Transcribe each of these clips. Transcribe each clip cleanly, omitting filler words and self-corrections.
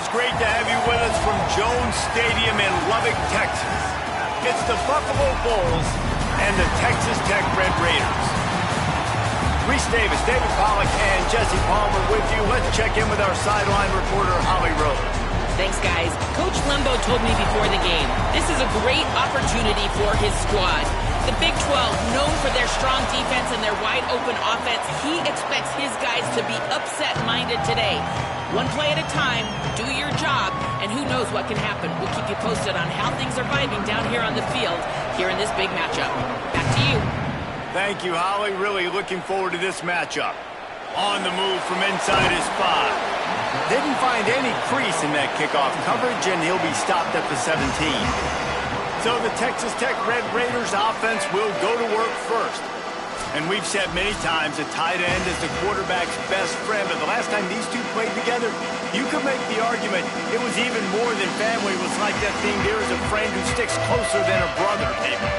is great to have you with us from Jones Stadium in Lubbock, Texas. It's the Buffalo Bulls and the Texas Tech Red Raiders. Reese Davis, David Pollack, and Jesse Palmer with you. Let's check in with our sideline reporter, Holly Rose. Thanks, guys. Coach Lembo told me before the game, this is a great opportunity for his squad. The Big 12, known for their strong defense and their wide-open offense, he expects his guys to be upset-minded today. One play at a time, do your job, and who knows what can happen. We'll keep you posted on how things are vibing down here on the field, here in this big matchup. Back to you. Thank you, Holly. Really looking forward to this matchup. On the move from inside his spot. Didn't find any crease in that kickoff coverage, and he'll be stopped at the 17. So the Texas Tech Red Raiders offense will go to work first. And we've said many times a tight end is the quarterback's best friend, but the last time these two played together, you could make the argument it was even more than family. It was like that thing, there is a friend who sticks closer than a brother.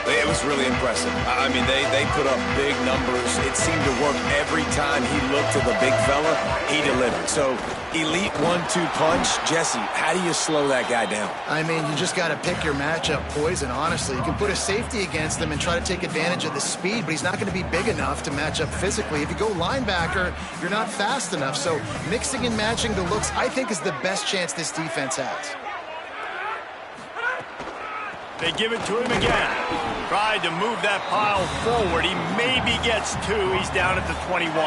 It was really impressive. I mean, they put up big numbers. It seemed to work every time he looked to the big fella. He delivered. So, elite 1-2 punch. Jesse, how do you slow that guy down? I mean, you just got to pick your matchup poison, honestly. You can put a safety against him and try to take advantage of the speed, but he's not going to be big enough to match up physically. If you go linebacker, you're not fast enough. So mixing and matching the looks, I think, is the best chance this defense has. They give it to him again. Tried to move that pile forward. He maybe gets two. He's down at the 21.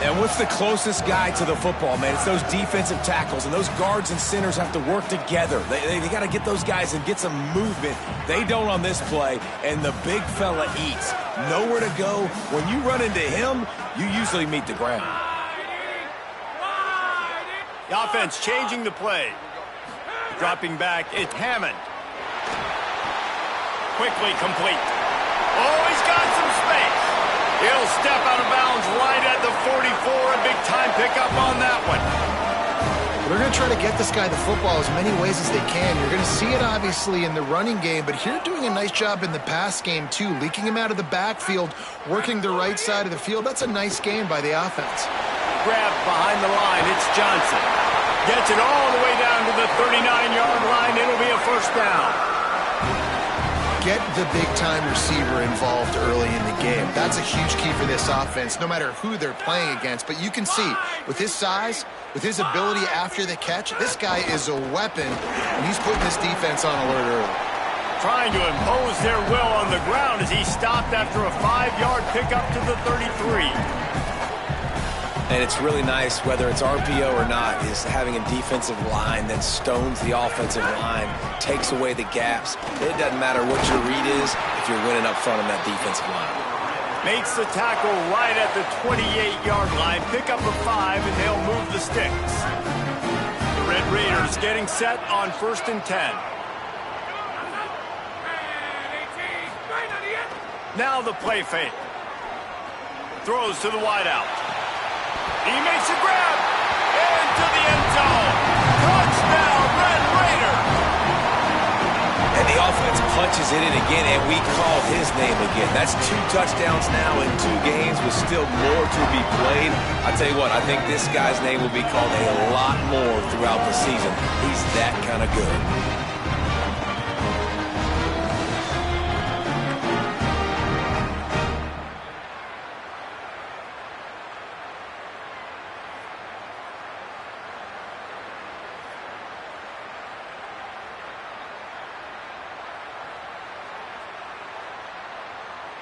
And what's the closest guy to the football, man? It's those defensive tackles, and those guards and centers have to work together. They got to get those guys and get some movement. They don't on this play, and the big fella eats. Nowhere to go. When you run into him, you usually meet the ground. The offense changing the play. Dropping back, it's Hammond. Quickly complete. Oh, he's got some space. He'll step out of bounds right at the 44. A big-time pickup on that one. They're going to try to get this guy the football as many ways as they can. You're going to see it, obviously, in the running game, but here doing a nice job in the pass game, too. Leaking him out of the backfield, working the right side of the field. That's a nice game by the offense. Grabbed behind the line. It's Johnson. Gets it all the way down to the 39-yard line. It'll be a first down. Get the big-time receiver involved early in the game. That's a huge key for this offense, no matter who they're playing against. But you can see, with his size, with his ability after the catch, this guy is a weapon, and he's putting this defense on alert early. Trying to impose their will on the ground as he stopped after a 5-yard pickup to the 33. And it's really nice, whether it's RPO or not, is having a defensive line that stones the offensive line, takes away the gaps. It doesn't matter what your read is if you're winning up front on that defensive line. Makes the tackle right at the 28-yard line. Pick up a 5, and they'll move the sticks. The Red Raiders getting set on 1st and 10. Now the play fake. Throws to the wideout. He makes a grab into the end zone. Touchdown, Red Raider. And the offense punches it in again, and we call his name again. That's 2 touchdowns now in 2 games with still more to be played. I tell you what, I think this guy's name will be called a lot more throughout the season. He's that kind of good.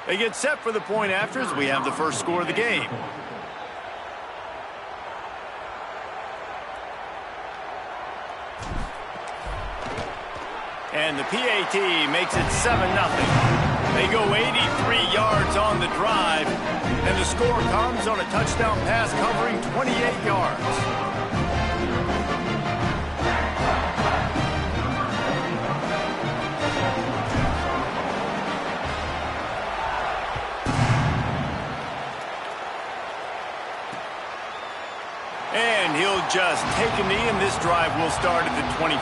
They get set for the point afters. We have the first score of the game. And the PAT makes it 7-0. They go 83 yards on the drive, and the score comes on a touchdown pass covering 28 yards. And he'll just take a knee, and this drive will start at the 25.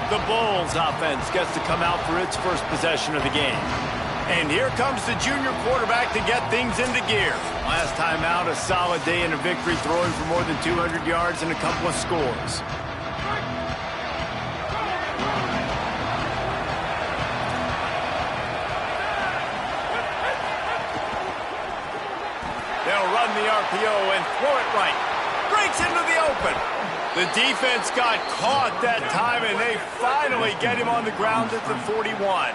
The Bulls offense gets to come out for its first possession of the game. And here comes the junior quarterback to get things into gear. Last time out, a solid day in a victory, throwing for more than 200 yards and a couple of scores. They'll run the RPO and throw it right. Breaks into the open. The defense got caught that time, and they finally get him on the ground at the 41.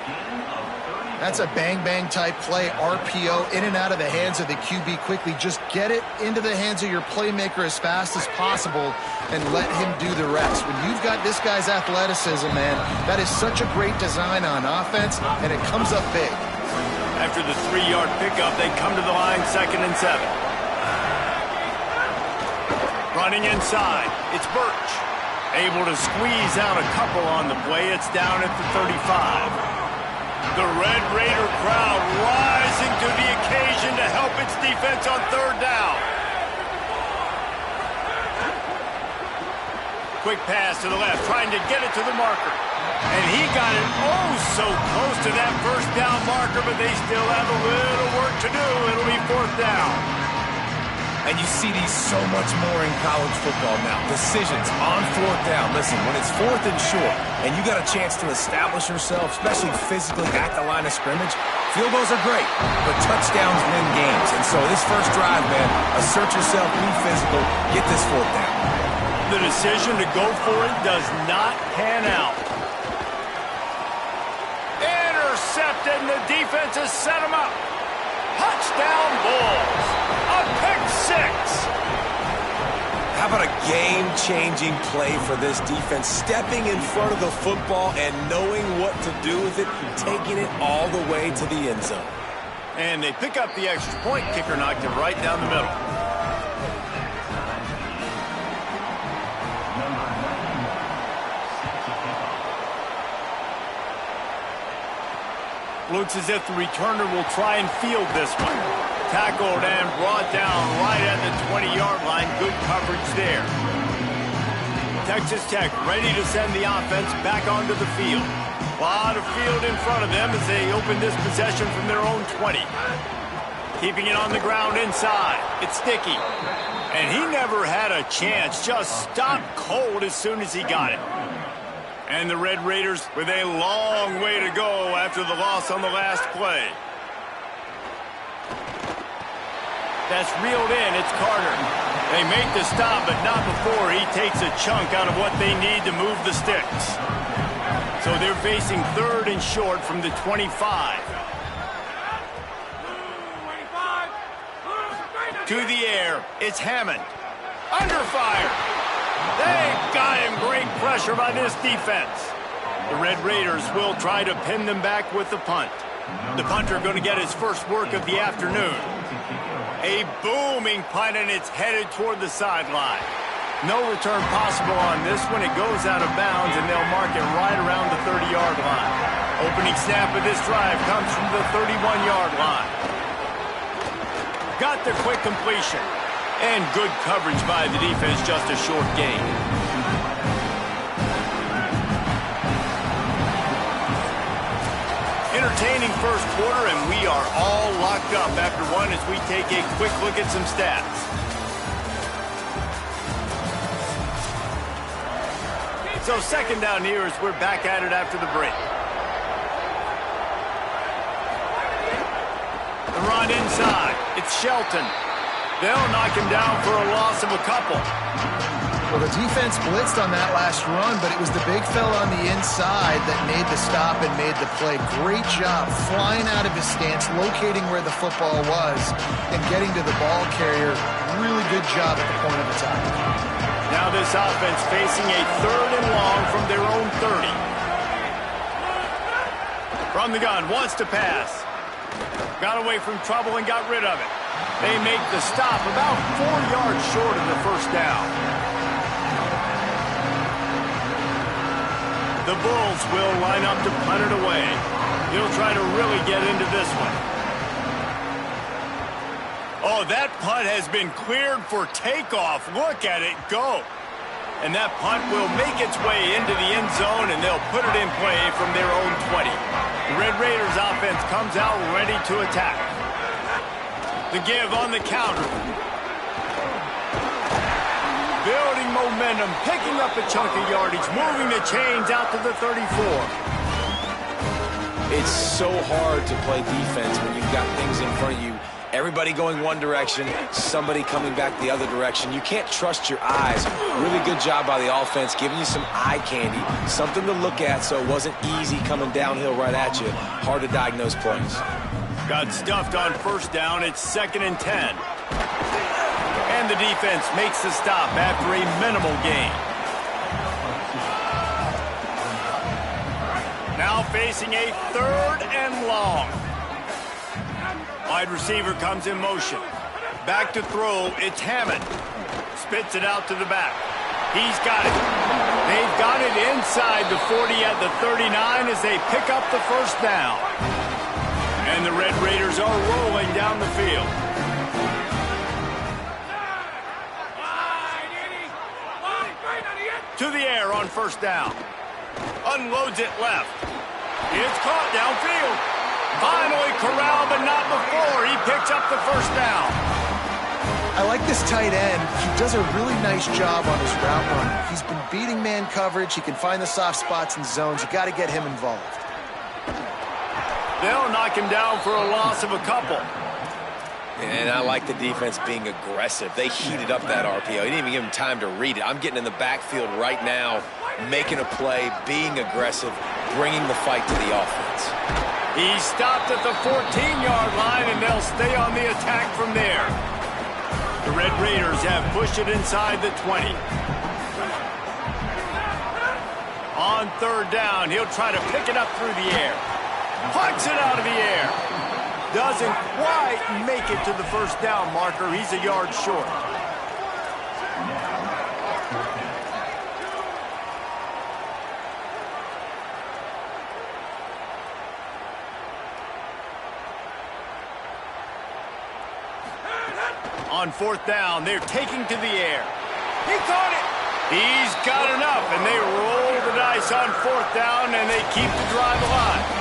That's a bang-bang type play, RPO, in and out of the hands of the QB quickly. Just get it into the hands of your playmaker as fast as possible and let him do the rest. When you've got this guy's athleticism, man, that is such a great design on offense, and it comes up big. After the 3-yard pickup, they come to the line, 2nd and 7. Running inside, it's Birch. Able to squeeze out a couple on the play. It's down at the 35. The Red Raider crowd rising to the occasion to help its defense on 3rd down. Quick pass to the left, trying to get it to the marker. And he got it oh so close to that 1st down marker, but they still have a little work to do. It'll be 4th down. And you see these so much more in college football now. Decisions on 4th down. Listen, when it's 4th and short, and you got a chance to establish yourself, especially physically at the line of scrimmage, field goals are great, but touchdowns win games. And so this first drive, man, assert yourself, be physical, get this 4th down. The decision to go for it does not pan out. Intercepted, and the defense has set him up. Touchdown Bulls. A pick 6. How about a game-changing play for this defense? Stepping in front of the football and knowing what to do with it, taking it all the way to the end zone. And they pick up the extra point. Kicker knocked it right down the middle. Looks as if the returner will try and field this one. Tackled and brought down right at the 20-yard line. Good coverage there. Texas Tech ready to send the offense back onto the field. A lot of field in front of them as they open this possession from their own 20. Keeping it on the ground inside. It's Sticky. And he never had a chance. Just stopped cold as soon as he got it. And the Red Raiders with a long way to go after the loss on the last play. That's reeled in. It's Carter. They make the stop, but not before he takes a chunk out of what they need to move the sticks. So they're facing 3rd and short from the 25. To the air. It's Hammond. Under fire. They got him. Great pressure by this defense. The Red Raiders will try to pin them back with the punt. The punter going to get his first work of the afternoon. A booming punt, and it's headed toward the sideline. No return possible on this one. It goes out of bounds, and they'll mark it right around the 30-yard line. Opening snap of this drive comes from the 31-yard line. Got the quick completion. And good coverage by the defense, just a short gain. Entertaining first quarter, and we are all locked up after one as we take a quick look at some stats. So 2nd down here as we're back at it after the break. The run inside. It's Shelton. They'll knock him down for a loss of a couple. Well, the defense blitzed on that last run, but it was the big fella on the inside that made the stop and made the play. Great job flying out of his stance, locating where the football was, and getting to the ball carrier. Really good job at the point of attack. Now this offense facing a 3rd and long from their own 30. From the gun, wants to pass. Got away from trouble and got rid of it. They make the stop about 4 yards short of the 1st down. The Bulls will line up to punt it away. He'll try to really get into this one. Oh, that punt has been cleared for takeoff. Look at it go. And that punt will make its way into the end zone, and they'll put it in play from their own 20. The Red Raiders offense comes out ready to attack. The give on the counter. Building momentum, picking up a chunk of yardage, moving the chains out to the 34. It's so hard to play defense when you've got things in front of you. Everybody going one direction, somebody coming back the other direction. You can't trust your eyes. Really good job by the offense, giving you some eye candy, something to look at so it wasn't easy coming downhill right at you. Hard to diagnose plays. Got stuffed on first down. It's 2nd and 10. And the defense makes the stop after a minimal gain. Now facing a 3rd and long. Wide receiver comes in motion. Back to throw, it's Hammond. Spits it out to the back. He's got it. They've got it inside the 40 at the 39 as they pick up the first down. And the Red Raiders are rolling down the field. To the air on first down. Unloads it left. It's caught downfield. Finally corralled, but not before. He picks up the first down. I like this tight end. He does a really nice job on his route running. He's been beating man coverage. He can find the soft spots and zones. You got to get him involved. They'll knock him down for a loss of a couple. And I like the defense being aggressive. They heated up that RPO. He didn't even give him time to read it. I'm getting in the backfield right now, making a play, being aggressive, bringing the fight to the offense. He stopped at the 14-yard line, and they'll stay on the attack from there. The Red Raiders have pushed it inside the 20. On 3rd down, he'll try to pick it up through the air. Punts it out of the air. Doesn't quite make it to the first down marker. He's a yard short. On 4th down, they're taking to the air. He caught it. He's got enough, and they roll the dice on 4th down, and they keep the drive alive.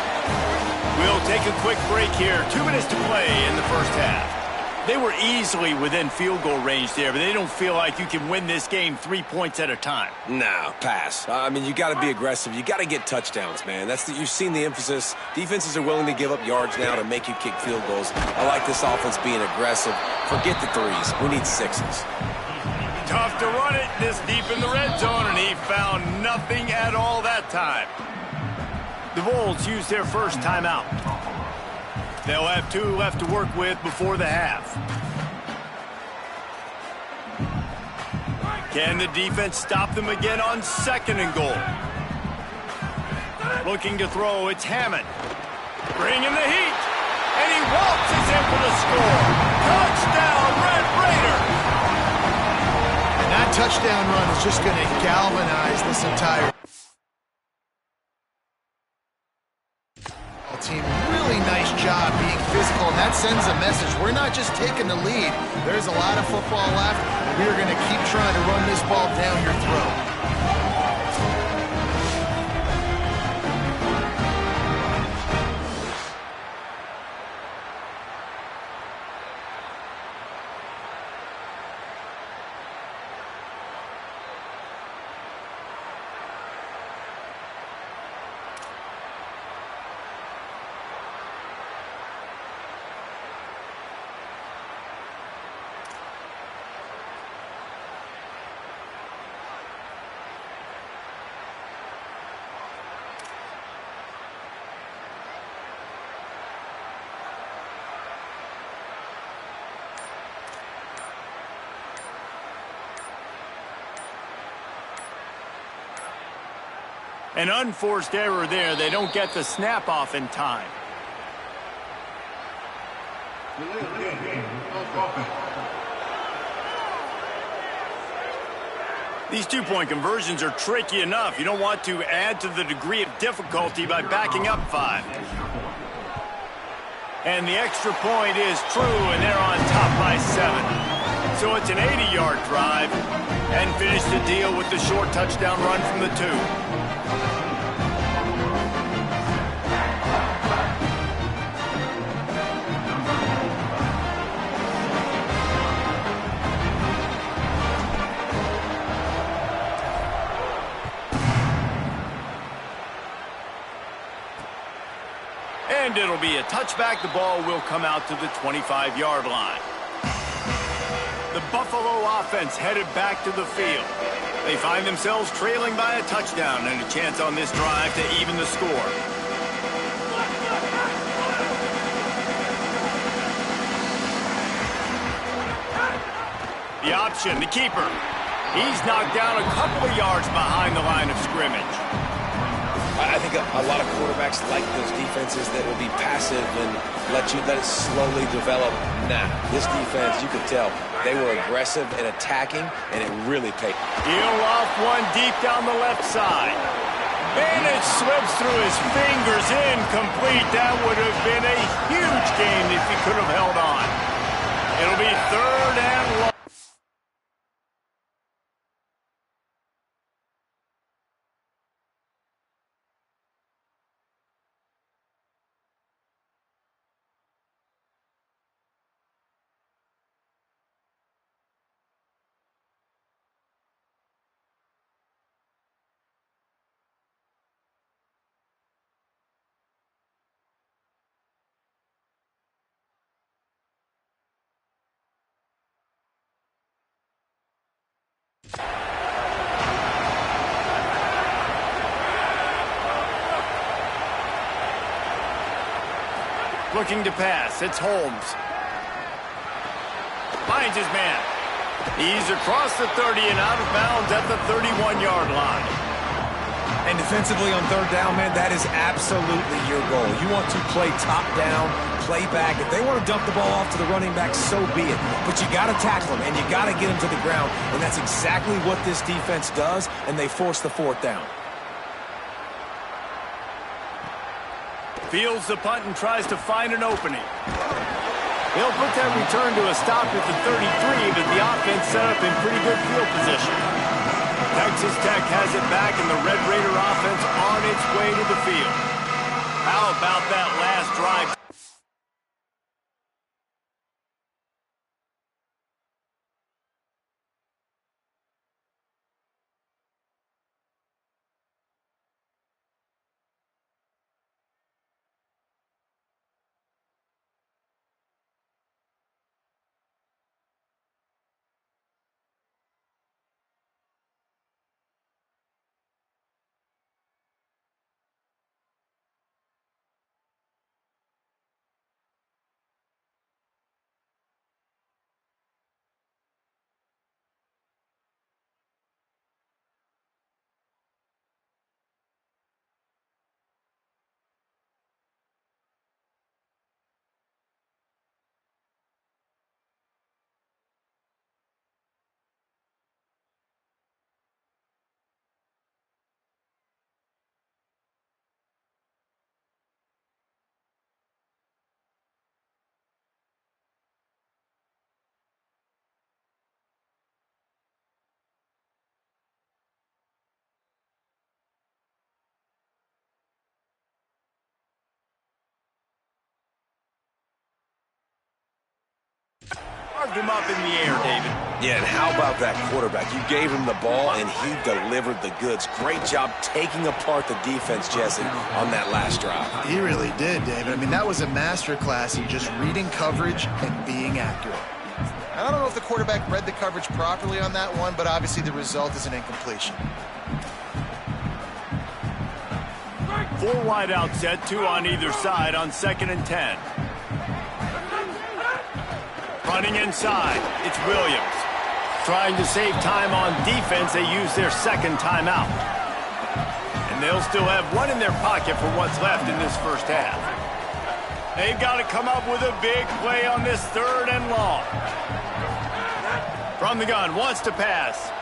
We'll take a quick break here. 2 minutes to play in the first half. They were easily within field goal range there, but they don't feel like you can win this game 3 points at a time. No, pass. I mean, you got to be aggressive. You got to get touchdowns, man. You've seen the emphasis. Defenses are willing to give up yards now to make you kick field goals. I like this offense being aggressive. Forget the 3s. We need 6s. Tough to run it this deep in the red zone, and he found nothing at all that time. The Bulls use their first timeout. They'll have 2 left to work with before the half. Can the defense stop them again on 2nd and goal? Looking to throw, it's Hammond. Bringing the heat. And he waltzes in for the score. Touchdown, Red Raiders! And that touchdown run is just going to galvanize this entire team. Really nice job being physical, and that sends a message. We're not just taking the lead. There's a lot of football left, and we're going to keep trying to run this ball down your throat. An unforced error there. They don't get the snap off in time. These two-point conversions are tricky enough. You don't want to add to the degree of difficulty by backing up 5. And the extra point is true, and they're on top by 7. So it's an 80-yard drive, and finish the deal with the short touchdown run from the 2. And it'll be a touchback. The ball will come out to the 25-yard line. The Buffalo offense headed back to the field. They find themselves trailing by a touchdown and a chance on this drive to even the score. The option, the keeper. He's knocked down a couple of yards behind the line of scrimmage. I think a lot of quarterbacks like those defenses that will be passive and let it slowly develop. Nah, this defense, you could tell, they were aggressive and attacking, and it really paid. He'll off one deep down the left side. Bandage slips through his fingers, incomplete. That would have been a huge gain if he could have held on. It'll be 3rd and long. Looking to pass. It's Holmes. Finds his man. He's across the 30 and out of bounds at the 31-yard line. And defensively on 3rd down, man, that is absolutely your goal. You want to play top down, play back. If they want to dump the ball off to the running back, so be it. But you got to tackle them, and you got to get them to the ground. And that's exactly what this defense does, and they force the 4th down. Fields the punt and tries to find an opening. He'll put that return to a stop at the 33, but the offense set up in pretty good field position. Texas Tech has it back, and the Red Raider offense on its way to the field. How about that last drive? Carved him up in the air, David. Yeah, and how about that quarterback? You gave him the ball, and he delivered the goods. Great job taking apart the defense, Jesse, on that last drive. He really did, David. I mean, that was a masterclass in just reading coverage and being accurate. I don't know if the quarterback read the coverage properly on that one, but obviously the result is an incompletion. 4 wide out set, 2 on either side on 2nd and 10. Running inside, it's Williams. Trying to save time on defense, they use their 2nd timeout. And they'll still have 1 in their pocket for what's left in this first half. They've got to come up with a big play on this 3rd and long. From the gun, wants to pass.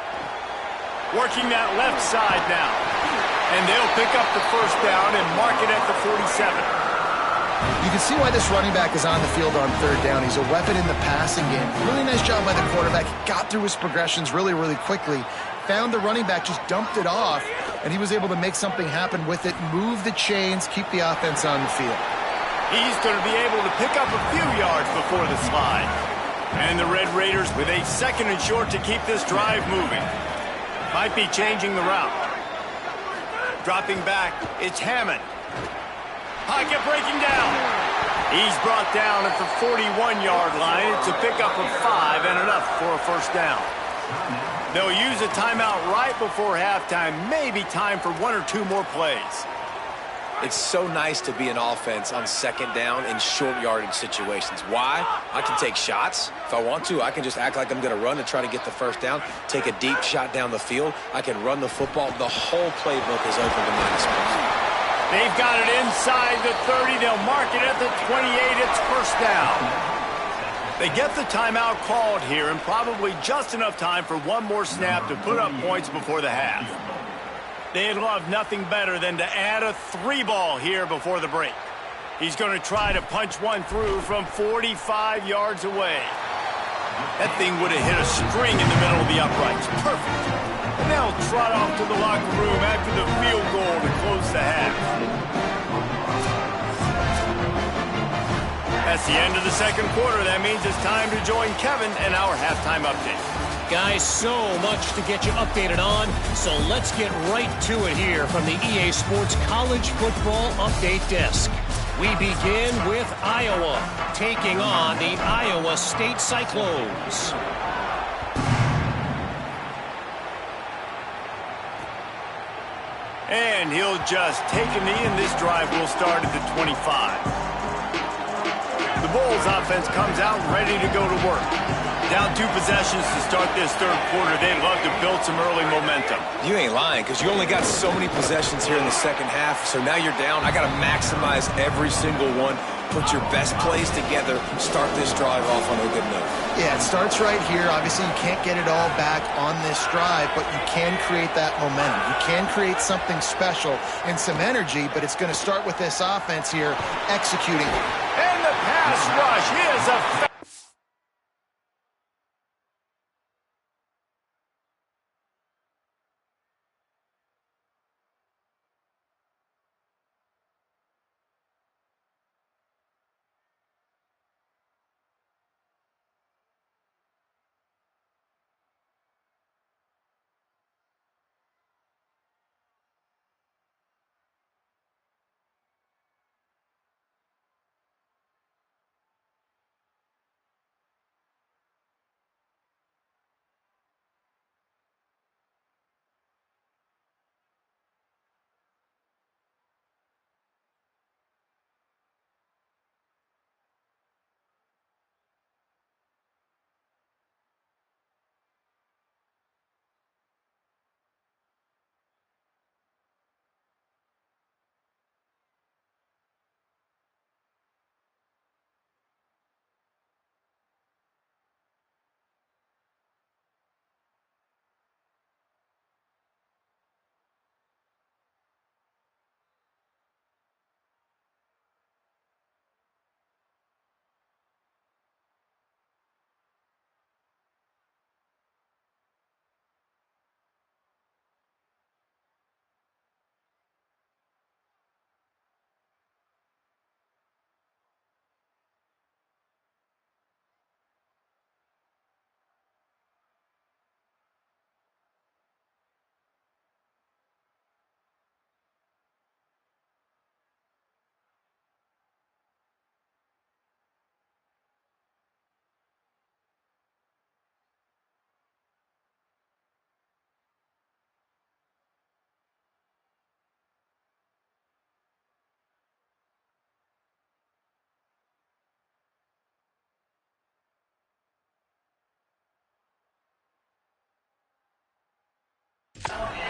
Working that left side now. And they'll pick up the 1st down and mark it at the 47. You can see why this running back is on the field on third down. He's a weapon in the passing game. Really nice job by the quarterback. He got through his progressions really, really quickly. Found the running back, just dumped it off, and he was able to make something happen with it, move the chains, keep the offense on the field. He's going to be able to pick up a few yards before the slide. And the Red Raiders with a 2nd and short to keep this drive moving. Might be changing the route. Dropping back, it's Hammond. Pocket breaking down. He's brought down at the 41-yard line. It's a pickup of 5 and enough for a first down. They'll use a timeout right before halftime. Maybe time for 1 or 2 more plays. It's so nice to be an offense on 2nd down in short yardage situations. Why? I can take shots. If I want to, I can just act like I'm going to run and try to get the first down, take a deep shot down the field. I can run the football. The whole playbook is open to my disposal. They've got it inside the 30. They'll mark it at the 28. It's first down. They get the timeout called here, and probably just enough time for 1 more snap to put up points before the half. They'd love nothing better than to add a 3-ball here before the break. He's going to try to punch one through from 45 yards away. That thing would have hit a string in the middle of the uprights. Perfect. And they'll trot off to the locker room after the field goal to close the half. That's the end of the 2nd quarter. That means it's time to join Kevin and our halftime update. Guys, so much to get you updated on, so let's get right to it here from the EA Sports College Football Update Desk. We begin with Iowa, taking on the Iowa State Cyclones. And he'll just take a knee, and this drive will start at the 25. The Bulls offense comes out ready to go to work. Down 2 possessions to start this 3rd quarter. They'd love to build some early momentum. You ain't lying, because you only got so many possessions here in the 2nd half, so now you're down. I got to maximize every single one, put your best plays together, start this drive off on a good note. Yeah, it starts right here. Obviously, you can't get it all back on this drive, but you can create that momentum. You can create something special and some energy, but it's going to start with this offense here executing. And the pass rush is a...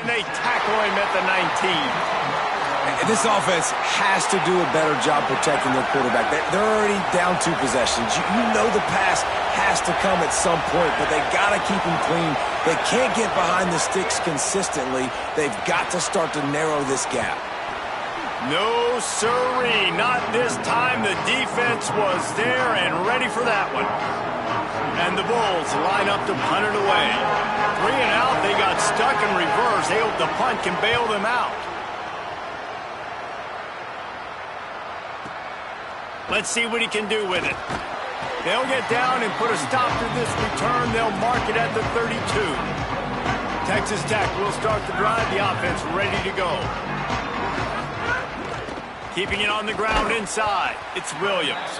They tackle him at the 19. And this offense has to do a better job protecting their quarterback. They're already down 2 possessions. You know the pass has to come at some point, but they got to keep him clean. They can't get behind the sticks consistently. They've got to start to narrow this gap. No siree, not this time. The defense was there and ready for that one. And the Bulls line up to punt it away. 3 and out, they got stuck in reverse. They hope the punt can bail them out. Let's see what he can do with it. They'll get down and put a stop to this return. They'll mark it at the 32. Texas Tech will start the drive. The offense ready to go. Keeping it on the ground inside. It's Williams.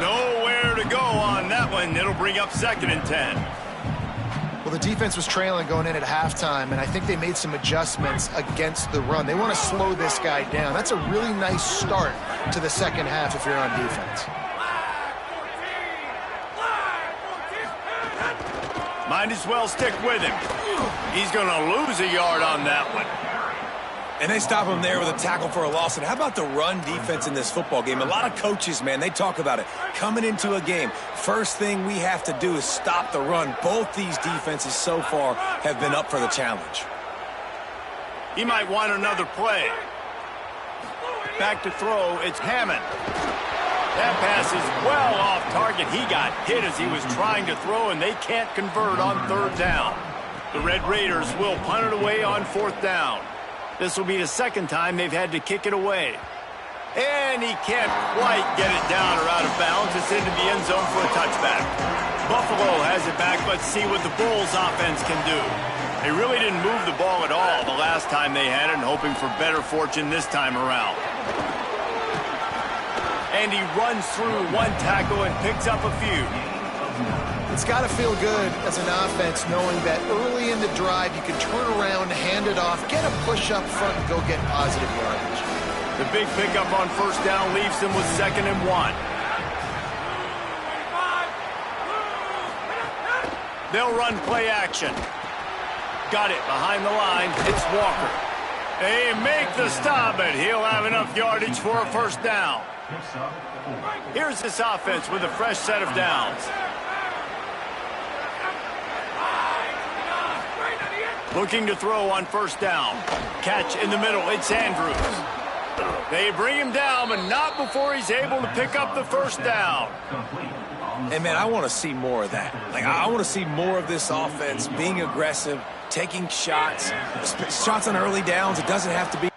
Nowhere to go on that one. It'll bring up 2nd and 10. Well, the defense was trailing going in at halftime, and I think they made some adjustments against the run. They want to slow this guy down. That's a really nice start to the second half if you're on defense. Might as well stick with him. He's going to lose a yard on that one. And they stop him there with a tackle for a loss. And how about the run defense in this football game? A lot of coaches, man, they talk about it. Coming into a game, first thing we have to do is stop the run. Both these defenses so far have been up for the challenge. He might want another play. Back to throw, it's Hammond. That pass is well off target. He got hit as he was trying to throw, and they can't convert on 3rd down. The Red Raiders will punt it away on 4th down. This will be the 2nd time they've had to kick it away. And he can't quite get it down or out of bounds. It's into the end zone for a touchback. Buffalo has it back. Let's see what the Bulls offense can do. They really didn't move the ball at all the last time they had it, and hoping for better fortune this time around. And he runs through 1 tackle and picks up a few. It's got to feel good as an offense knowing that early in the drive you can turn around, hand it off, get a push up front, and go get positive yardage. The big pickup on 1st down leaves them with 2nd and 1. They'll run play action. Got it behind the line. It's Walker. They make the stop, but he'll have enough yardage for a 1st down. Here's this offense with a fresh set of downs. Looking to throw on 1st down. Catch in the middle. It's Andrews. They bring him down, but not before he's able to pick up the 1st down. And, man, I want to see more of that. Like, I want to see more of this offense being aggressive, taking shots, shots on early downs. It doesn't have to be.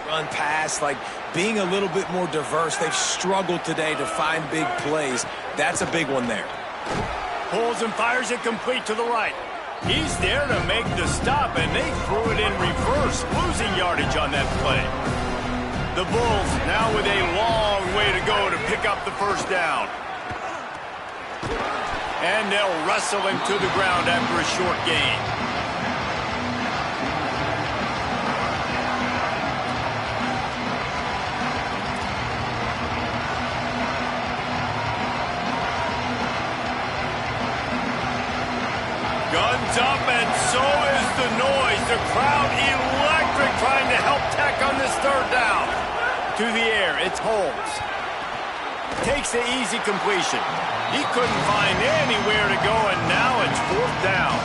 Run pass, like being a little bit more diverse. They've struggled today to find big plays. That's a big one there. Pulls and fires it complete to the right. He's there to make the stop, and they threw it in reverse, losing yardage on that play. The Bulls now with a long way to go to pick up the 1st down. And they'll wrestle him to the ground after a short gain. Guns up, and so is the noise. The crowd electric, trying to help Tech on this 3rd down. To the air, it's Holmes. Takes the easy completion. He couldn't find anywhere to go, and now it's 4th down.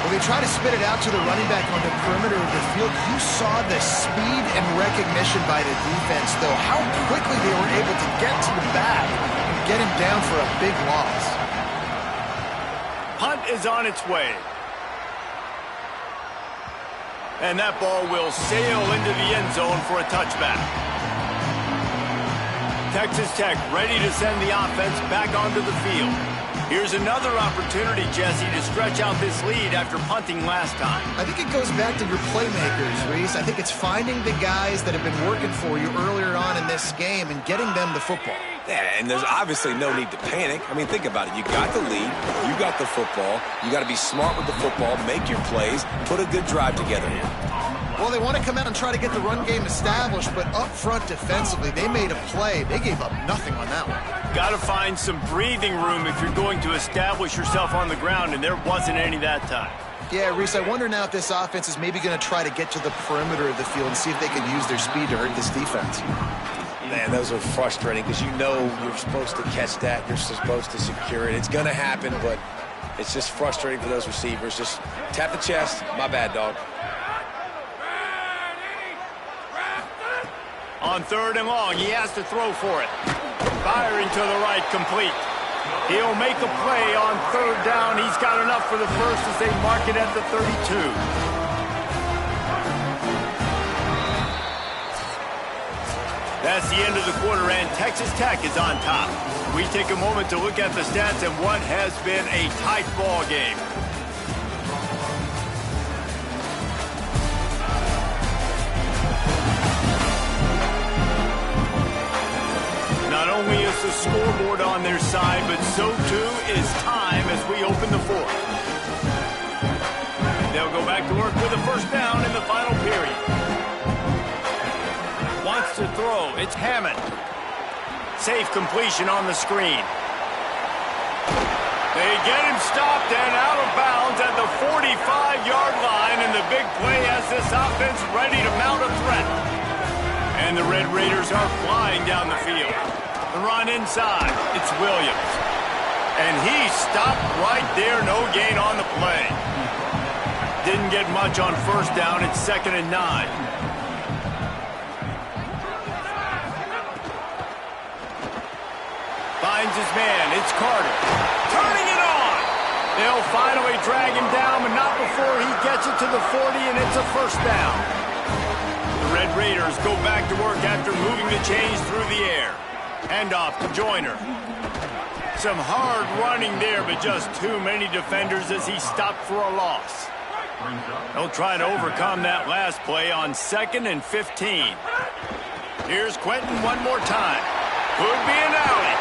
When they try to spit it out to the running back on the perimeter of the field, you saw the speed and recognition by the defense, though, how quickly they were able to get to the back and get him down for a big loss. Punt is on its way. And that ball will sail into the end zone for a touchback. Texas Tech ready to send the offense back onto the field. Here's another opportunity, Jesse, to stretch out this lead after punting last time. I think it goes back to your playmakers, Reese. I think it's finding the guys that have been working for you earlier on in this game and getting them the football. Yeah, and there's obviously no need to panic. I mean, think about it. You got the lead. You got the football. You got to be smart with the football, make your plays, put a good drive together here. Well, they want to come out and try to get the run game established, but up front defensively, they made a play. They gave up nothing on that one. Got to find some breathing room if you're going to establish yourself on the ground, and there wasn't any that time. Yeah, Reese, I wonder now if this offense is maybe going to try to get to the perimeter of the field and see if they can use their speed to hurt this defense. Man, those are frustrating because you know you're supposed to catch that. You're supposed to secure it. It's going to happen, but it's just frustrating for those receivers. Just tap the chest. My bad, dog. On 3rd and long, he has to throw for it. Firing to the right, complete. He'll make a play on 3rd down. He's got enough for the first as they mark it at the 32. That's the end of the quarter, and Texas Tech is on top. We take a moment to look at the stats and what has been a tight ball game. Not only is the scoreboard on their side, but so too is time as we open the 4th. They'll go back to work with a first down in the final period. Wants to throw. It's Hammond. Safe completion on the screen. They get him stopped and out of bounds at the 45-yard line, and the big play has this offense ready to mount a threat. And the Red Raiders are flying down the field. The run inside. It's Williams. And he stopped right there. No gain on the play. Didn't get much on first down. It's 2nd and 9. Finds his man. It's Carter. Turning it on. They'll finally drag him down, but not before he gets it to the 40, and it's a first down. The Red Raiders go back to work after moving the chains through the air. Handoff to Joyner. Some hard running there, but just too many defenders as he stopped for a loss. He'll try to overcome that last play on 2nd and 15. Here's Quentin one more time. Could be an alley.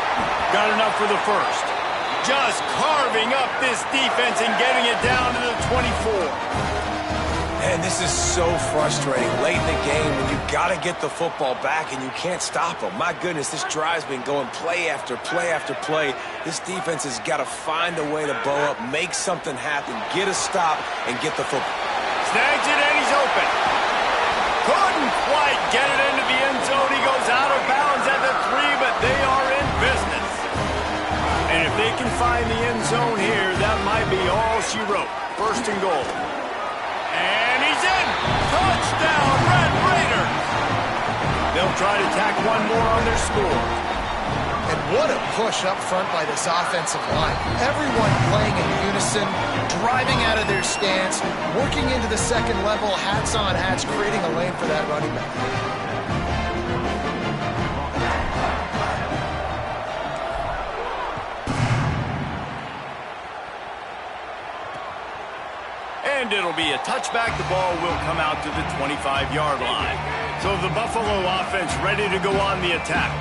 Got enough for the first. Just carving up this defense and getting it down to the 24. And this is so frustrating late in the game when you got to get the football back and you can't stop them. My goodness, this drive's been going play after play after play. This defense has got to find a way to bow up, make something happen, get a stop, and get the football. Snags it and he's open. Couldn't quite get it into the end zone. He goes out of bounds at the 3, but they are in business. And if they can find the end zone here, that might be all she wrote. 1st and goal. And he's in! Touchdown, Red Raiders! They'll try to tack one more on their score. And what a push up front by this offensive line. Everyone playing in unison, driving out of their stance, working into the 2nd level, hats on hats, creating a lane for that running back. And it'll be a touchback. The ball will come out to the 25-yard line. So the Buffalo offense ready to go on the attack.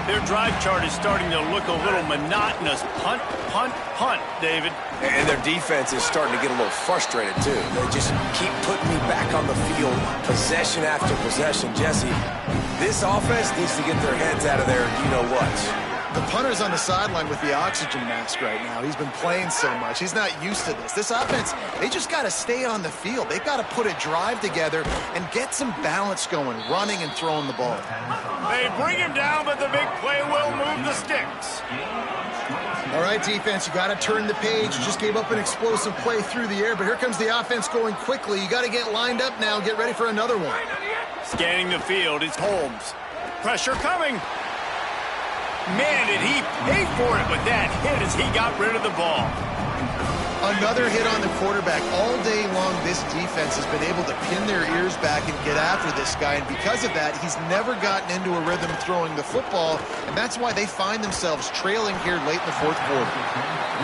Their drive chart is starting to look a little monotonous. Punt, punt, punt, David. And their defense is starting to get a little frustrated, too. They just keep putting me back on the field, possession after possession. Jesse, this offense needs to get their heads out of there, you know what. The punter's on the sideline with the oxygen mask right now. He's been playing so much. He's not used to this. This offense, they just got to stay on the field. They've got to put a drive together and get some balance going, running and throwing the ball. They bring him down, but the big play will move the sticks. All right, defense, you got to turn the page. You just gave up an explosive play through the air, but here comes the offense going quickly. You got to get lined up now, get ready for another one. Scanning the field, it's Holmes. Pressure coming. Man, did he pay for it with that hit as he got rid of the ball. Another hit on the quarterback. All day long, this defense has been able to pin their ears back and get after this guy, and because of that, he's never gotten into a rhythm throwing the football, and that's why they find themselves trailing here late in the fourth quarter.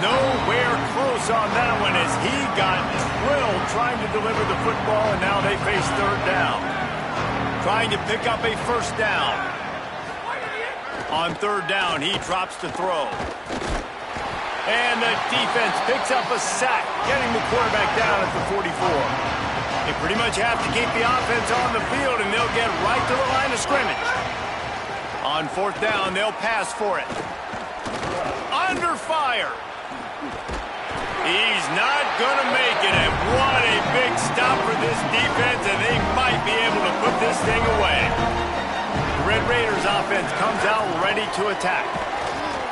Nowhere close on that one as he got drilled trying to deliver the football, and now they face third down. Trying to pick up a first down. On third down, he drops to throw. And the defense picks up a sack, getting the quarterback down at the 44. They pretty much have to keep the offense on the field, and they'll get right to the line of scrimmage. On fourth down, they'll pass for it. Under fire. He's not going to make it, and what a big stop for this defense, and they might be able to put this thing away. The Red Raiders offense comes out ready to attack.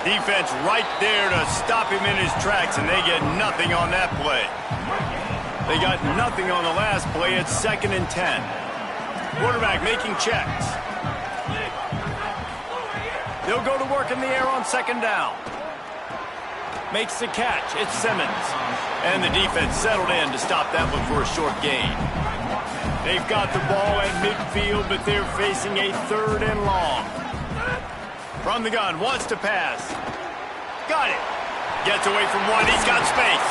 Defense right there to stop him in his tracks, and they get nothing on that play. They got nothing on the last play. It's 2nd and 10. Quarterback making checks. They'll go to work in the air on 2nd down. Makes the catch. It's Simmons. And the defense settled in to stop that one for a short gain. They've got the ball at midfield, but they're facing a 3rd and long. From the gun, wants to pass. Got it. Gets away from one. He's got space.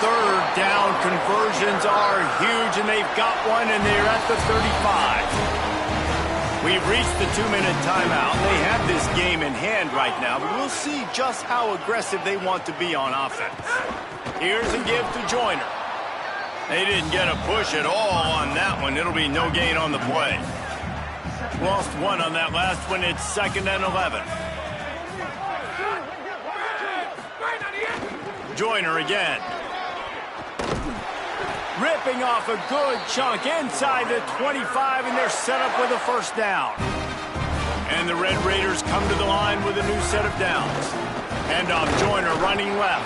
Third down conversions are huge, and they've got one, and they're at the 35. We've reached the 2-minute timeout. They have this game in hand right now, but we'll see just how aggressive they want to be on offense. Here's a give to Joyner. They didn't get a push at all on that one. It'll be no gain on the play. Lost one on that last one. It's 2nd and 11. Joyner again. Ripping off a good chunk inside the 25, and they're set up with a first down. And the Red Raiders come to the line with a new set of downs. Handoff, Joyner running left.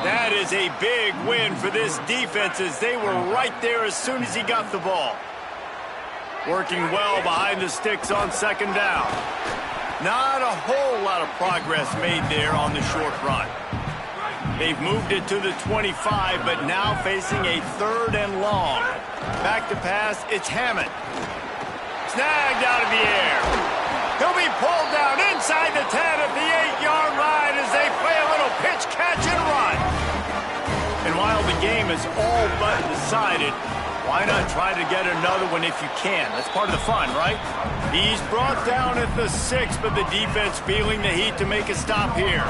That is a big win for this defense as they were right there as soon as he got the ball. Working well behind the sticks on 2nd down. Not a whole lot of progress made there on the short run. They've moved it to the 25, but now facing a 3rd and long. Back to pass, it's Hammond. Snagged out of the air. He'll be pulled down inside the 10 at the 8-yard line as they play a little pitch, catch, and run. And while the game is all but decided, why not try to get another one if you can? That's part of the fun, right? He's brought down at the 6, but the defense feeling the heat to make a stop here.